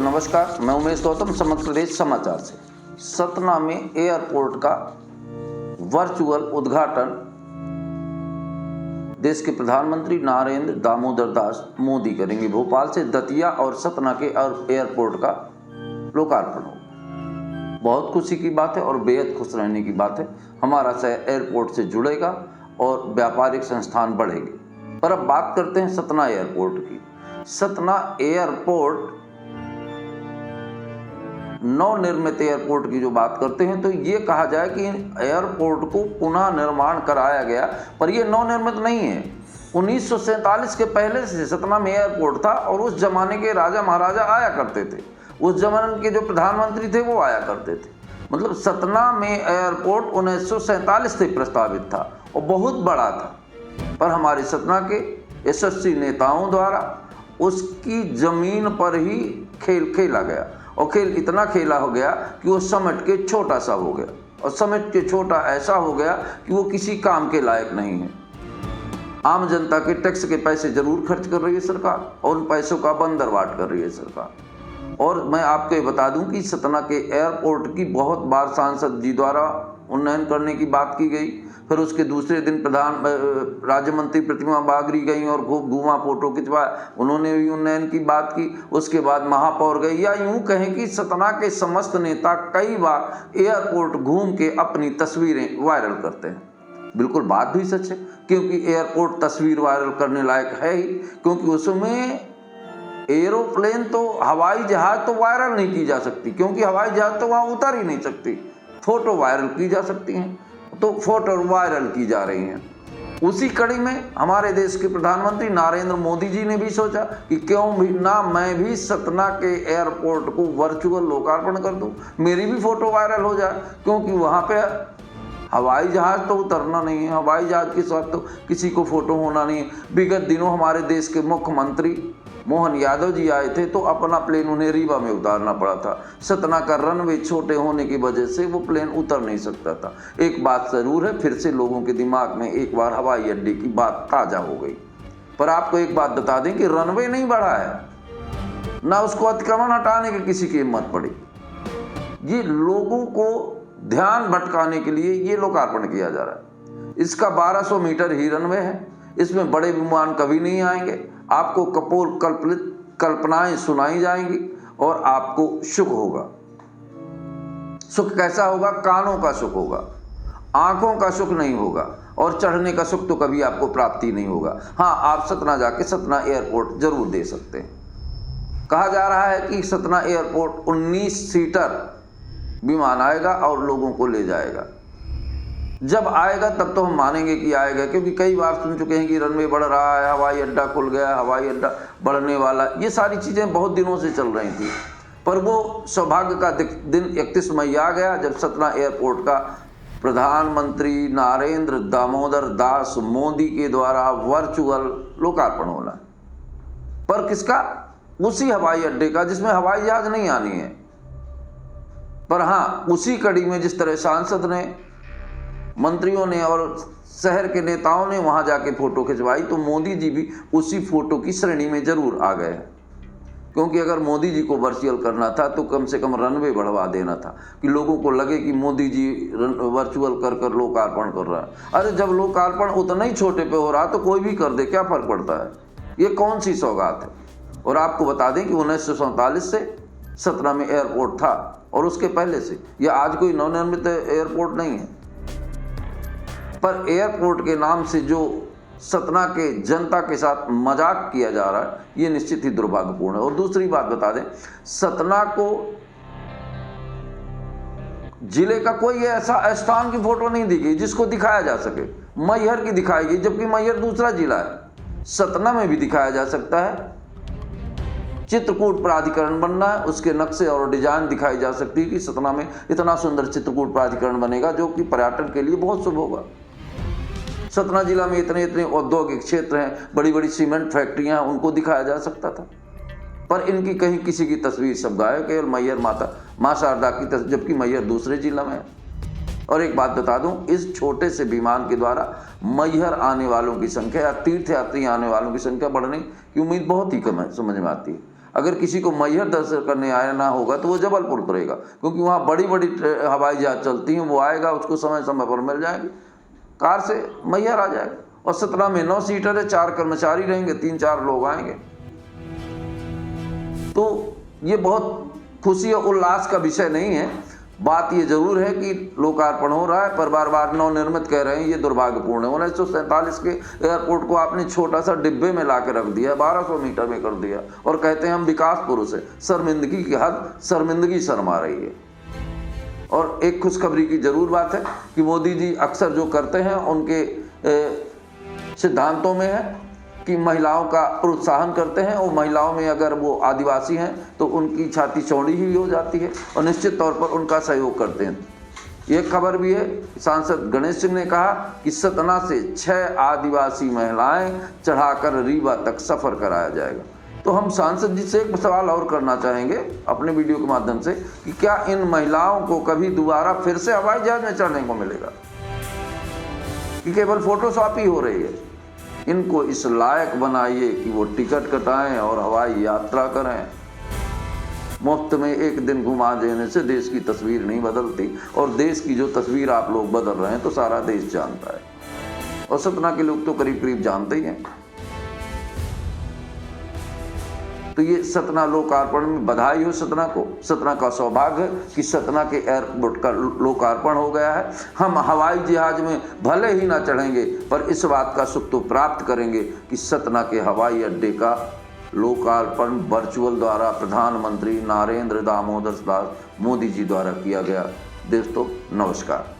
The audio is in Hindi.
नमस्कार, मैं उमेश गौतम, समग्र प्रदेश समाचार से। सतना में एयरपोर्ट का वर्चुअल उद्घाटन देश के प्रधानमंत्री नरेंद्र दामोदर दास मोदी करेंगे। भोपाल से दतिया और सतना के एयरपोर्ट का लोकार्पण होगा। बहुत खुशी की बात है और बेहद खुश रहने की बात है। हमारा शहर एयरपोर्ट से जुड़ेगा और व्यापारिक संस्थान बढ़ेंगे। पर अब बात करते हैं सतना एयरपोर्ट की। सतना एयरपोर्ट नवनिर्मित एयरपोर्ट की जो बात करते हैं तो ये कहा जाए कि एयरपोर्ट को पुनः निर्माण कराया गया, पर ये नवनिर्मित नहीं है। 1947 के पहले से सतना में एयरपोर्ट था और उस जमाने के राजा महाराजा आया करते थे। उस जमाने के जो प्रधानमंत्री थे वो आया करते थे। मतलब सतना में एयरपोर्ट 1947 से प्रस्तावित था और बहुत बड़ा था, पर हमारे सतना के यशस्वी नेताओं द्वारा उसकी जमीन पर ही खेल खेला गया और खेल इतना खेला हो गया कि वो समेट के छोटा सा हो गया और समेट के छोटा ऐसा हो गया कि वो किसी काम के लायक नहीं है। आम जनता के टैक्स के पैसे जरूर खर्च कर रही है सरकार और उन पैसों का बंदरवाट कर रही है सरकार। और मैं आपको ये बता दूं कि सतना के एयरपोर्ट की बहुत बार सांसद जी द्वारा उन्नयन करने की बात की गई। फिर उसके दूसरे दिन राज्य मंत्री प्रतिमा बागरी गई और खूब घूमा, फोटो खिंचवाया, उन्होंने भी उन्नयन की बात की। उसके बाद महापौर गई, या यूं कहें कि सतना के समस्त नेता कई बार एयरपोर्ट घूम के अपनी तस्वीरें वायरल करते हैं। बिल्कुल बात भी सच है, क्योंकि एयरपोर्ट तस्वीर वायरल करने लायक है ही, क्योंकि उसमें एरोप्लेन तो हवाई जहाज तो वायरल नहीं की जा सकती, क्योंकि हवाई जहाज तो वहाँ उतर ही नहीं सकती। फोटो वायरल की जा सकती हैं, तो फोटो वायरल की जा रही हैं। उसी कड़ी में हमारे देश के प्रधानमंत्री नरेंद्र मोदी जी ने भी सोचा कि क्यों भी ना मैं भी सतना के एयरपोर्ट को वर्चुअल लोकार्पण कर दूं, मेरी भी फोटो वायरल हो जाए, क्योंकि वहाँ पे हवाई जहाज तो उतरना नहीं है, हवाई जहाज के साथ तो किसी को फोटो होना नहीं है। विगत दिनों हमारे देश के मुख्यमंत्री मोहन यादव जी आए थे तो अपना प्लेन उन्हें रीवा में उतारना पड़ा था। सतना का रनवे छोटे होने की वजह से वो प्लेन उतर नहीं सकता था। एक बात जरूर है, फिर से लोगों के दिमाग में एक बार हवाई अड्डे की बात ताज़ा हो गई। पर आपको एक बात बता दें कि रनवे नहीं बढ़ा है, ना उसको अतिक्रमण हटाने की किसी की हिम्मत पड़ी। ये लोगों को ध्यान भटकाने के लिए ये लोकार्पण किया जा रहा है। इसका 1200 मीटर ही रनवे है, इसमें बड़े विमान कभी नहीं आएंगे। आपको कपोल कल्पित कल्पनाएं सुनाई जाएंगी और आपको सुख होगा। सुख कैसा होगा? कानों का सुख होगा, आंखों का सुख नहीं होगा, और चढ़ने का सुख तो कभी आपको प्राप्ति नहीं होगा। हाँ, आप सतना जाके सतना एयरपोर्ट जरूर दे सकते हैं। कहा जा रहा है कि सतना एयरपोर्ट 19 सीटर विमान आएगा और लोगों को ले जाएगा। जब आएगा तब तो हम मानेंगे कि आएगा, क्योंकि कई बार सुन चुके हैं कि रनवे बढ़ रहा है, हवाई अड्डा खुल गया, हवाई अड्डा बढ़ने वाला। ये सारी चीज़ें बहुत दिनों से चल रही थी, पर वो सौभाग्य का दिन 31 मई आ गया जब सतना एयरपोर्ट का प्रधानमंत्री नरेंद्र दामोदर दास मोदी के द्वारा वर्चुअल लोकार्पण होना। पर किसका? उसी हवाई अड्डे का जिसमें हवाई जहाज नहीं आनी है। पर हाँ, उसी कड़ी में जिस तरह सांसद ने, मंत्रियों ने और शहर के नेताओं ने वहां जाके फोटो खिंचवाई, तो मोदी जी भी उसी फोटो की श्रेणी में जरूर आ गए। क्योंकि अगर मोदी जी को वर्चुअल करना था तो कम से कम रनवे बढ़वा देना था कि लोगों को लगे कि मोदी जी वर्चुअल कर कर लोकार्पण कर रहा है। अरे जब लोकार्पण उतना ही छोटे पे हो रहा तो कोई भी कर दे, क्या फर्क पड़ता है? ये कौन सी सौगात है? और आपको बता दें कि 1947 से सतना में एयरपोर्ट था और उसके पहले से। यह आज कोई नवनिर्मित एयरपोर्ट नहीं है, पर एयरपोर्ट के नाम से जो सतना के जनता के साथ मजाक किया जा रहा है, ये निश्चित ही दुर्भाग्यपूर्ण है। और दूसरी बात बता दें, सतना को जिले का कोई ऐसा स्थान की फोटो नहीं दी गई जिसको दिखाया जा सके। मैहर की दिखाई गई, जबकि मैहर दूसरा जिला है। सतना में भी दिखाया जा सकता है। चित्रकूट प्राधिकरण बनना है, उसके नक्शे और डिजाइन दिखाई जा सकती है कि सतना में इतना सुंदर चित्रकूट प्राधिकरण बनेगा जो कि पर्यटन के लिए बहुत शुभ होगा। सतना जिला में इतने इतने औद्योगिक क्षेत्र हैं, बड़ी बड़ी सीमेंट फैक्ट्रियां हैं, उनको दिखाया जा सकता था। पर इनकी कहीं किसी की तस्वीर सब गायब, केवल मैहर माँ शारदा की तस्वीर, जबकि मैहर दूसरे जिला में है। और एक बात बता दूं, इस छोटे से विमान के द्वारा मैहर आने वालों की संख्या या तीर्थयात्री आने वालों की संख्या बढ़ने की उम्मीद बहुत ही कम है, समझ में आती है। अगर किसी को मैहर दर्शन करने आना होगा तो वो जबलपुर उतरेगा, क्योंकि वहाँ बड़ी बड़ी हवाई जहाज चलती हैं, वो आएगा, उसको समय समय पर मिल जाएंगे, कार से मैहर आ जाएगा। और सतना में 9 सीटर है, 4 कर्मचारी रहेंगे, 3-4 लोग आएंगे। तो ये बहुत खुशी और उल्लास का विषय नहीं है। बात ये जरूर है कि लोकार्पण हो रहा है, पर बार बार नवनिर्मित कह रहे हैं, ये दुर्भाग्यपूर्ण है। 1947 के एयरपोर्ट को आपने छोटा सा डिब्बे में ला के रख दिया, 1200 मीटर में कर दिया, और कहते हैं हम विकास पुरुष हैं। शर्मिंदगी की हद, शर्मिंदगी शर्मा रही है। और एक खुशखबरी की जरूर बात है कि मोदी जी अक्सर जो करते हैं उनके सिद्धांतों में है कि महिलाओं का प्रोत्साहन करते हैं, और महिलाओं में अगर वो आदिवासी हैं तो उनकी छाती चौड़ी ही हो जाती है, और निश्चित तौर पर उनका सहयोग करते हैं। एक खबर भी है, सांसद गणेश सिंह ने कहा कि सतना से 6 आदिवासी महिलाएं चढ़ाकर रीवा तक सफ़र कराया जाएगा। तो हम सांसद जी से एक सवाल और करना चाहेंगे अपने वीडियो के माध्यम से कि क्या इन महिलाओं को कभी दोबारा फिर से हवाई जहाज में चढ़ने को मिलेगा, कि केवल फोटोशॉप ही हो रही है? इनको इस लायक बनाइए कि वो टिकट कटाएं और हवाई यात्रा करें। मुफ्त में एक दिन घुमा देने से देश की तस्वीर नहीं बदलती, और देश की जो तस्वीर आप लोग बदल रहे हैं तो सारा देश जानता है, और सतना के लोग तो करीब करीब जानते ही हैं। तो ये सतना लोकार्पण में बधाई हो सतना को। सतना का सौभाग्य है कि सतना के एयरपोर्ट का लोकार्पण हो गया है। हम हवाई जहाज में भले ही ना चढ़ेंगे, पर इस बात का सुख तो प्राप्त करेंगे कि सतना के हवाई अड्डे का लोकार्पण वर्चुअल द्वारा प्रधानमंत्री नरेंद्र दामोदर दास मोदी जी द्वारा किया गया। दोस्तों नमस्कार।